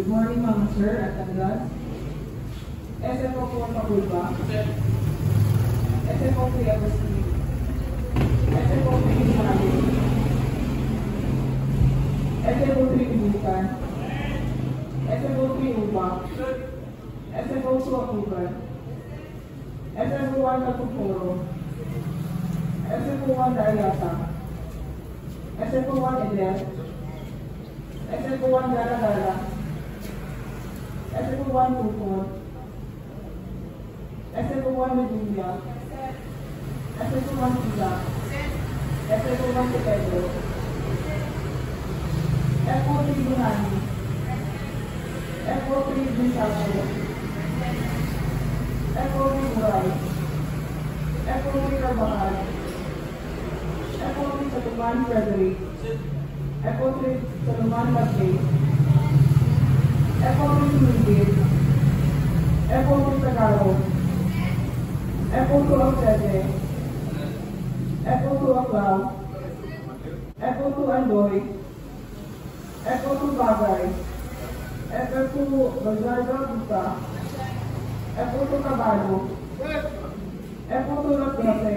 Good morning, Mama Sir, at Tangas. SFO po ang Pagulba. SFO po yung Agustin. SFO po yung Mahali. SFO po yung Bukan. SFO po yung Ubang. SFO po ang Uban. SFO 1 Katuporo. SFO 1 Dayata. SFO 1 Edel. SFO 1 Gara-Gara. SFO 1 Tukod. SFO 1 Medulla. SFO 1 Sila. SFO 1 Pedro. FO 3 Bunani. FO 3 Bisago. FO 3 Uray. FO 3 Carvajal. FO 3 Satuman Frederick. FO 3 Saluman Lagay. FO 3 Sumingit. FO 3 Tagalog. FO 2 Octede. FO 2 Aclau. FO 2 Andoy. FO 2 Bagay. FO 2 Bazarga Buta. FO 2 Caballo. FO 2 Lagdase.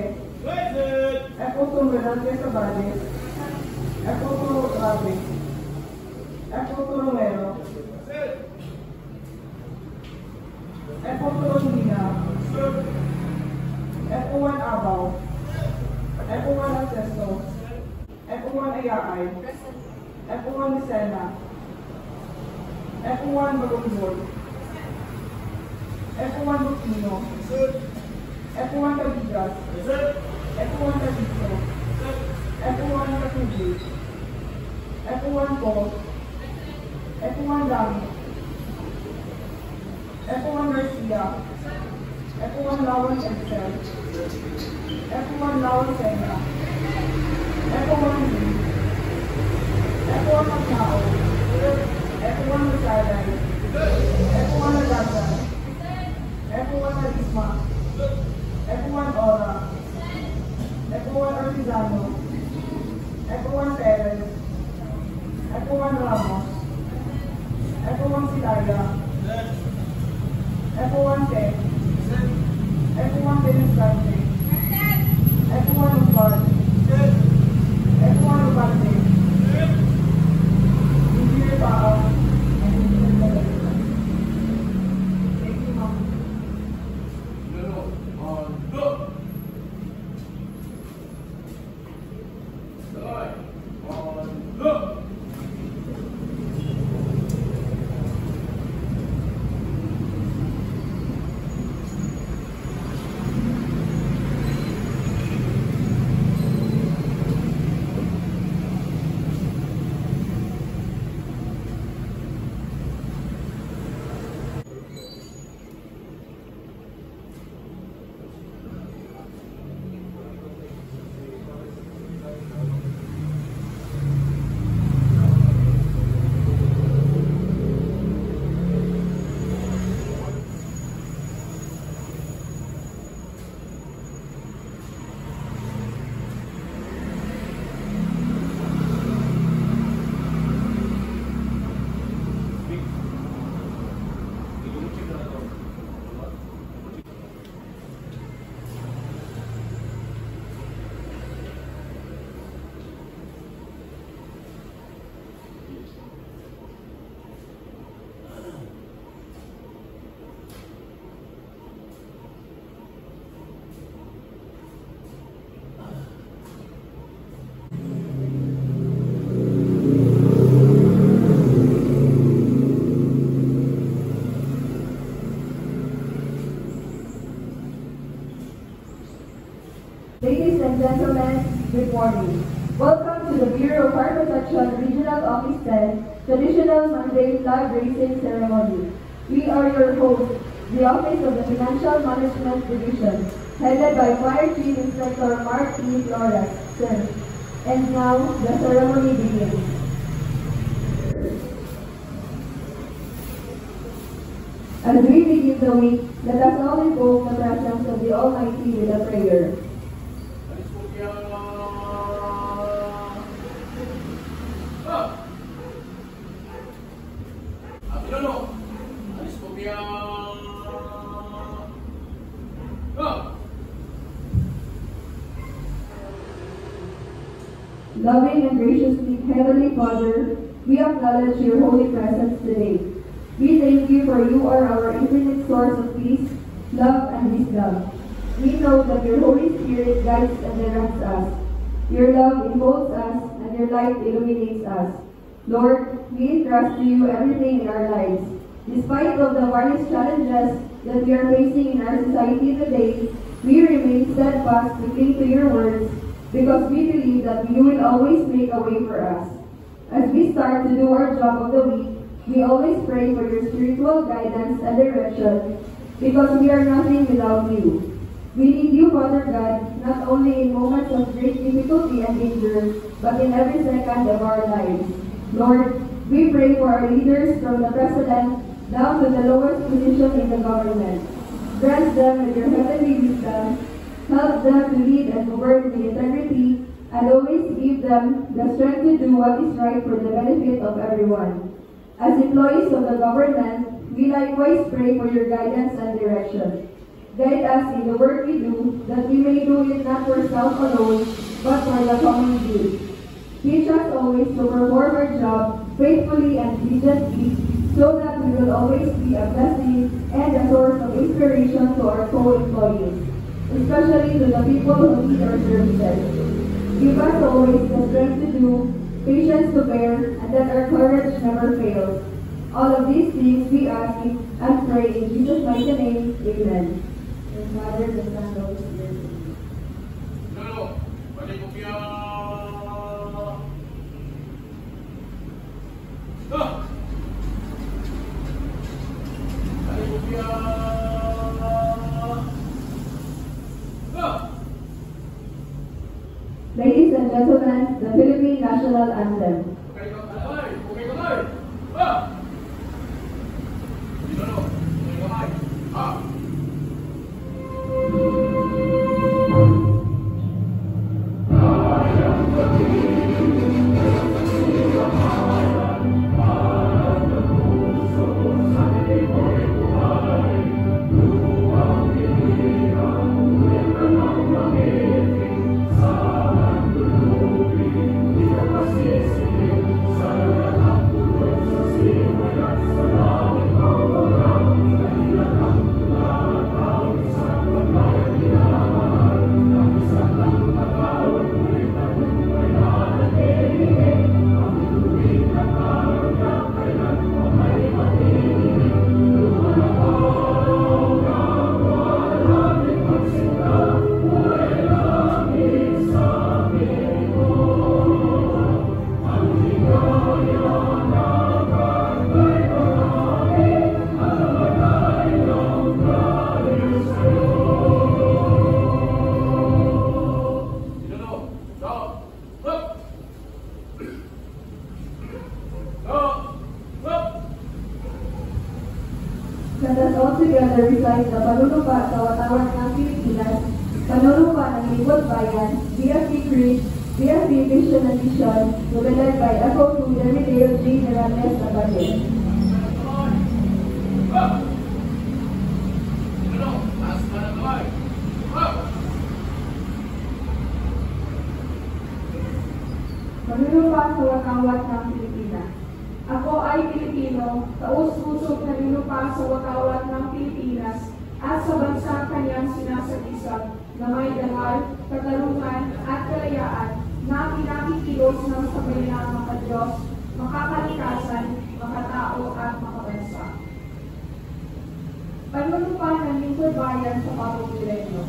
FO 2 Merante Sabales. FO 2 Rabe. FO 2 Romero. FO 2 Rosina. FO 1 Abaw. FO 1 Acceso. FO 1 Ayaay. FO 1 Lucena. FO 1 Balumbol. FO 1 Bukino. FO 1 Cabigas. FO 1 Cavito. FO 1 Katubi. FO 1 Paul. FO 1 Dami. FO 1 Garcia. FO 1 Lawan Excel. FO 1 Lawan Sena. FO 1 Lee. FO 1 Macao. FO 1 Masaray. FO 1 Nagazan. FO 1 Arisma. FO 1 Ora. FO 1 Artizano. FO 1 Perez. FO 1 Ramos. FO 1 Silaya. FO 1 Tech. FO 1 Benescante. FO 1 Upal. FO 1 Upante. Engineer Pao. And Engineer Talaga. Thank you, Ma'am. Ladies and gentlemen, good morning. Welcome to the Bureau of Fire Protection Regional Office 10 Traditional Monday Flag Raising Ceremony. We are your hosts, the Office of the Financial Management Division, headed by Fire Chief Inspector Mark E. Flores, sir. And now, the ceremony begins. As we begin the week, let us all invoke the presence of the Almighty with a prayer. No. Loving and gracious Heavenly Father, we acknowledge your holy presence today. We thank you for you are our infinite source of peace, love, and wisdom. We know that your Holy Spirit guides and directs us. Your love enfolds us, and your light illuminates us. Lord, we entrust to you everything in our lives. Despite of the various challenges that we are facing in our society today, we remain steadfast to cling to your words, because we believe that you will always make a way for us. As we start to do our job of the week, we always pray for your spiritual guidance and direction, because we are nothing without you. We need you, Father God, not only in moments of great difficulty and danger, but in every second of our lives. Lord, we pray for our leaders from the President down to the lowest position in the government. Grant them with your heavenly wisdom, help them to lead and to work with integrity, and always give them the strength to do what is right for the benefit of everyone. As employees of the government, we likewise pray for your guidance and direction. Guide us in the work we do, that we may do it not for self alone, but for the common good. Teach us always to perform our job faithfully and diligently, so that we will always be a blessing and a source of inspiration to our co-employees, especially to the people who need our services. Give us always the strength to do, patience to bear, and that our courage never fails. All of these things we ask and pray in Jesus' mighty name. Amen. And Father, the Son, and the Holy Spirit. Ladies and gentlemen, the Philippine National Anthem. Let us all together recite the Panunumpa sa Watawat ng Pilipinas, Panunumpa ng Lingkod Bayan, BFP Creed, BFP Vision and Mission, to be led by Echo to Remedeo J. Morales Nabayan. Panunumpa sa Watawat ng Pilipinas. Ako ay Pilipino, taus-pusong nanunumpa sa Watawat ng Pilipinas at sa bansang kanyang sinasagisag na may dangal, katarungan at kalayaan na pinakikilos ng sambayanang makadiyos, makakalikasan, makatao at makabansa. Panunumpa ng Lingkod Bayan sa Pampubliko.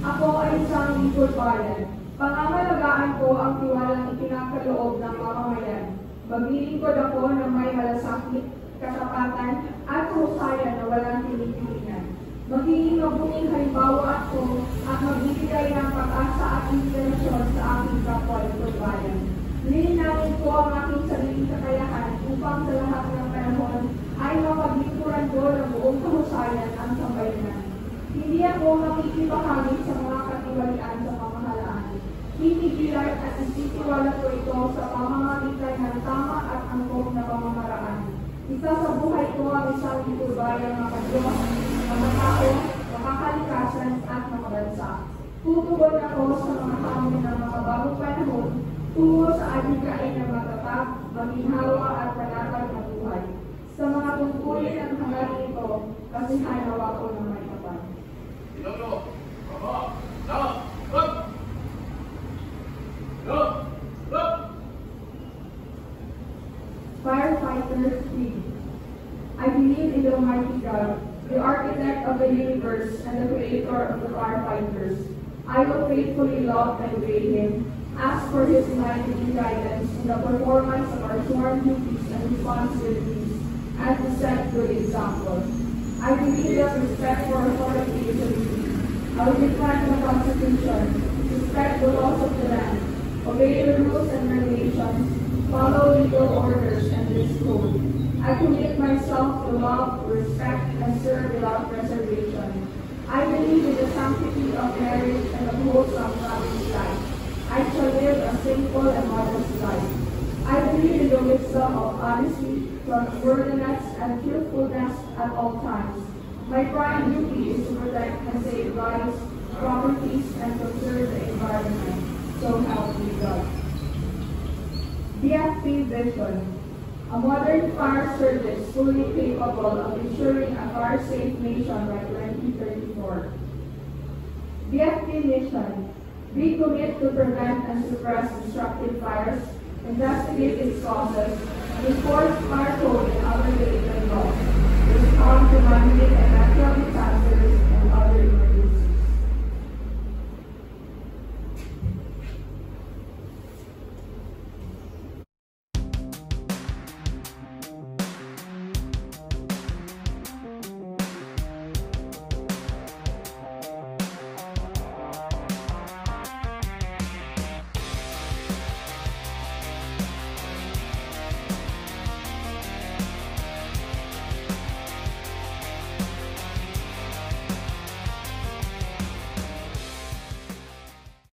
Ako ay isang Lingkod Bayan. Pangangalagaan ko ang tiwalang ipinakaloob ng mamamayan. Maglilingkod ako ng may malasakit, katapatan, at kahusayan na walang tinitinginan. Magiging mabuting halimbawa ako at magbibigay ng pag-asa at inspirasyon sa aking kapwa-Lingkod Bayan. Lilinawin ko ang aking sariling kakayahan upang sa lahat ng panahon ay mapaglingkuran ko ng buong kahusayan ang sambayanan. Hindi ako makikibahagi sa mga katiwalian sa pamahalaan. Titigilan at isisiwala ko ito sa pamamagitan ng tama at angkop na pamamaraan. Isa sa buhay ko ang isang Lingkod Bayan makadiyos, makatao, makakalikasan at tungo sa adhikain na matatag, maginhawa at panatag na buhay. Sa mga tungkulin at hangarin ito, kasi hanawa ko ng may kapal. Firefighters League. I believe in the Almighty God, the architect of the universe and the creator of the firefighters. I will faithfully love and obey Him, ask for His enlightening guidance in the performance of our sworn duties and responsibilities, and to set good example. I believe that respect for authority is a duty. I will defend the Constitution, respect the laws of the land, obey the rules and regulations, follow legal orders and this code. I commit myself to love, respect, and serve without reservation. I believe in the sanctity of marriage and the wholesome family life. I shall live a simple and modest life. I believe in the wisdom of honesty, trustworthiness, and truthfulness at all times. My prime duty is to protect and save lives, properties, and conserve the environment. So help me God. DFP Vision. A modern fire service fully capable of ensuring a fire-safe nation by 2034. DFP Mission. We commit to prevent and suppress destructive fires, investigate its causes, enforce fire code and other related laws, respond to man-made and